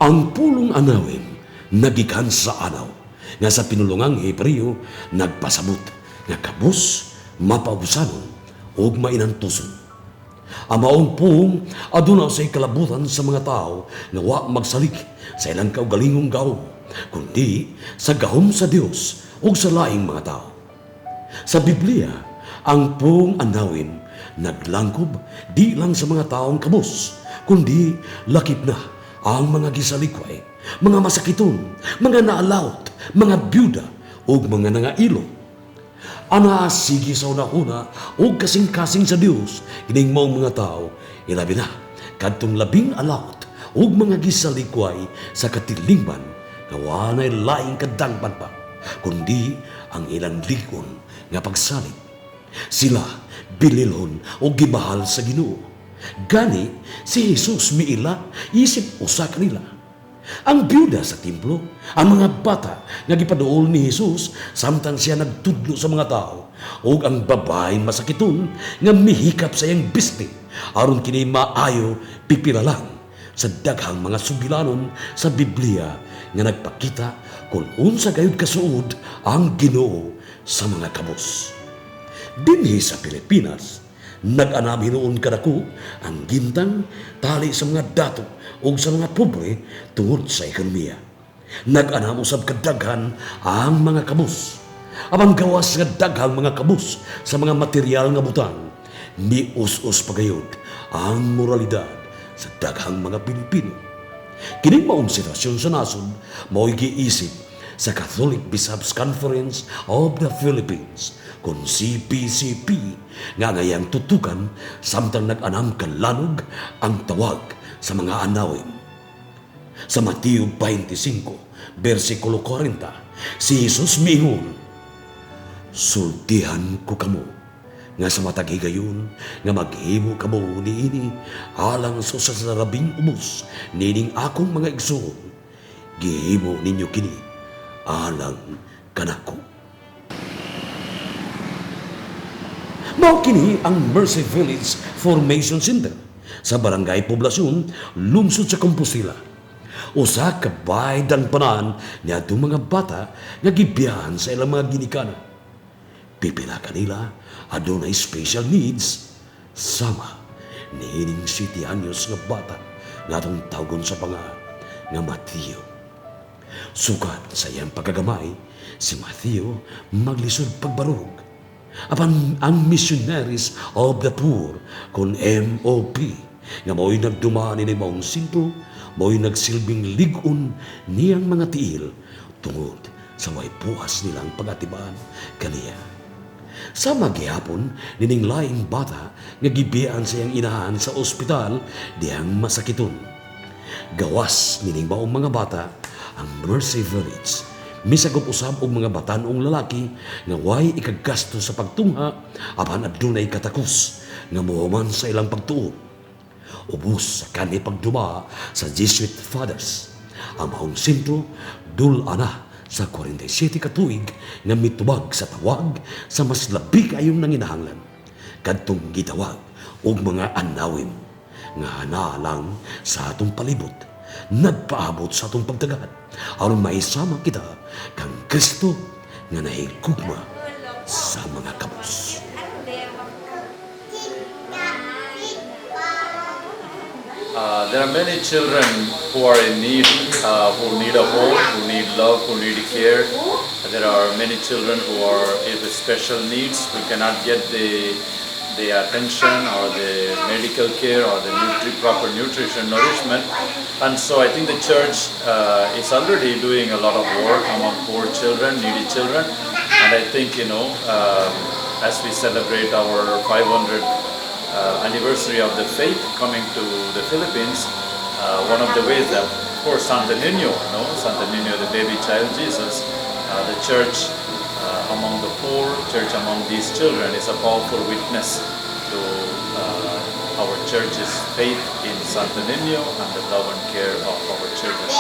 Ang pulong anawin nagikan sa anaw nga sa pinulungang Hebreo nagpasabot nga kabus mapausanon ug mainantuson. Ang maong pung aduna sa kalabutan sa mga tao nga wa magsalik sa ilang kaugalingong gahom, kundi sa gahom sa Dios ug sa laing mga tao. Sa Biblia, ang pung anawin naglangkob di lang sa mga taong kabus, kundi lakip na ang mga gisalikway, mga masakiton, mga naalawt, mga byuda ug mga nangailo. Ana sige sa una-una ug kasing-kasing sa Dios kining maong mga tao, ilabi na kadtong labing alawt ug mga gisalikway sa katilingban nga walay laing kadangpan pa, kundi ang ilang ligon nga pagsalig. Sila bililhon o gibahal sa Ginoo. Gani si Jesus miila isip usa kanila. Ang byuda sa templo, ang mga bata nga gipaduol ni Jesus samtang siya nagtudlo sa mga tao, ug ang babaeng masakiton nga mihikap sa iyang bisni aron kini maayo pipila lang sa daghang mga sugilanon sa Biblia nga nagpakita kung unsa gayud kasuod ang Ginoo sa mga kabus. Dinhi sa Pilipinas, nag-anam hinuon kadako ang gintang tali sa mga dato ug sa mga pobre tungod sa ekonomiya. Nag-anam usab kadaghan ang mga kabus. Abang gawas nga daghang mga kabus sa mga material nga butang, ni us-us pagayod ang moralidad sa daghang mga Pilipino. Kining maong sitwasyon sa nasod mao'y giisip sa Catholic Bishops' Conference of the Philippines kung CPCP nga ngayang tutukan samtang nag-anam kalanog ang tawag sa mga anawin. Sa Mateo 25, versikulo 40, si Jesus miingon, "Sultihan ko kamo nga sa matag higayon nga maghimo kamo niini alang sa sarabing ubos nining akong mga igsoon, gihimo ninyo kini alang kanako." Mao kini ang Mercy Village Formation Center sa Barangay Poblasyon, lungsod sa Compostela. Usa ka baydang panan niadtong mga bata nga gibiyahan sa ilang mga ginikanan. Pipila kanila adunay special needs sama niining 7 anyos nga bata nga atong tawgon sa pangalan nga Mateo. Sukat sa iyang pagkagamay, si Mateo maglisod pagbarog. Apan ang Missionaries of the Poor kon MOP nga mao'y nagdumaan ni maong sinto, mao'y nagsilbing ligon niyang mga tiil tungod sa may puas nilang pag-atibaan kaniya. Sa maghihapon, nining laing bata nga gibiyaan sa iyang inahan sa ospital diyang masakiton. Gawas nining maong mga bata ang Mercy Village. Misagop usab og mga batan-ong lalaki nga way ikagasto sa pagtungha apan adunay katakos nga mohuman sa ilang pagtuo. Ubos sa kani pagduma sa Jesuit Fathers. Ang maong sentro dul-ana sa 47 ka tuig nga mitubag sa tawag sa mas labi kayong nanginahanglan. Kadtong gitawag og mga anawin nga hanalang sa atong palibot, nagpaabot sa atong pagtagad aron maisama kita kang Kristo nga nahigugma sa mga kabus. There are many children who are in need, who need a home, who need love, who need care. There are many children who are with special needs, who cannot get the attention or the medical care or the proper nutrition, nourishment. And so I think the church is already doing a lot of work among poor children, needy children. And I think, as we celebrate our 500 anniversary of the faith coming to the Philippines, one of the ways that, of course, Santo Niño, the baby child Jesus, the church among the poor, church among these children is a powerful witness to our church's faith in Santo Niño and the love and care of our children.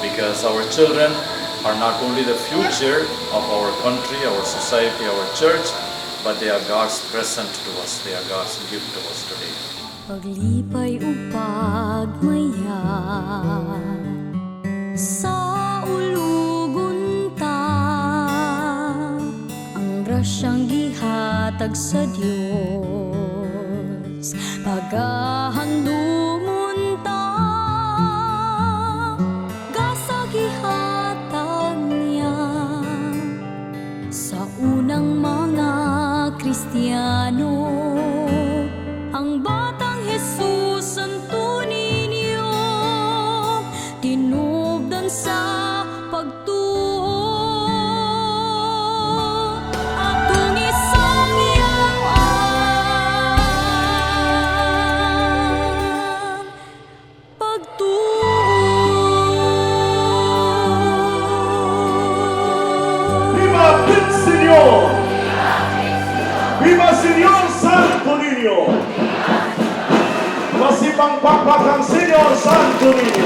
Because our children are not only the future of our country, our society, our church, but they are God's present to us. They are God's gift to us today. Paglipay o pagmaya, sa ulugon ta, ang grasyang gihatag sa Dios pagahandumon ta, gasa gihatag niya sa unang mga Kristiyano. Ang batang Jesus ang ninyo, tinubdan sa pagtuo. Atong isangyawan pagtuo. ¡Viva el Señor! ¡Viva el Señor Santo Niño! Masipang pagpakang Señor Santo Niño!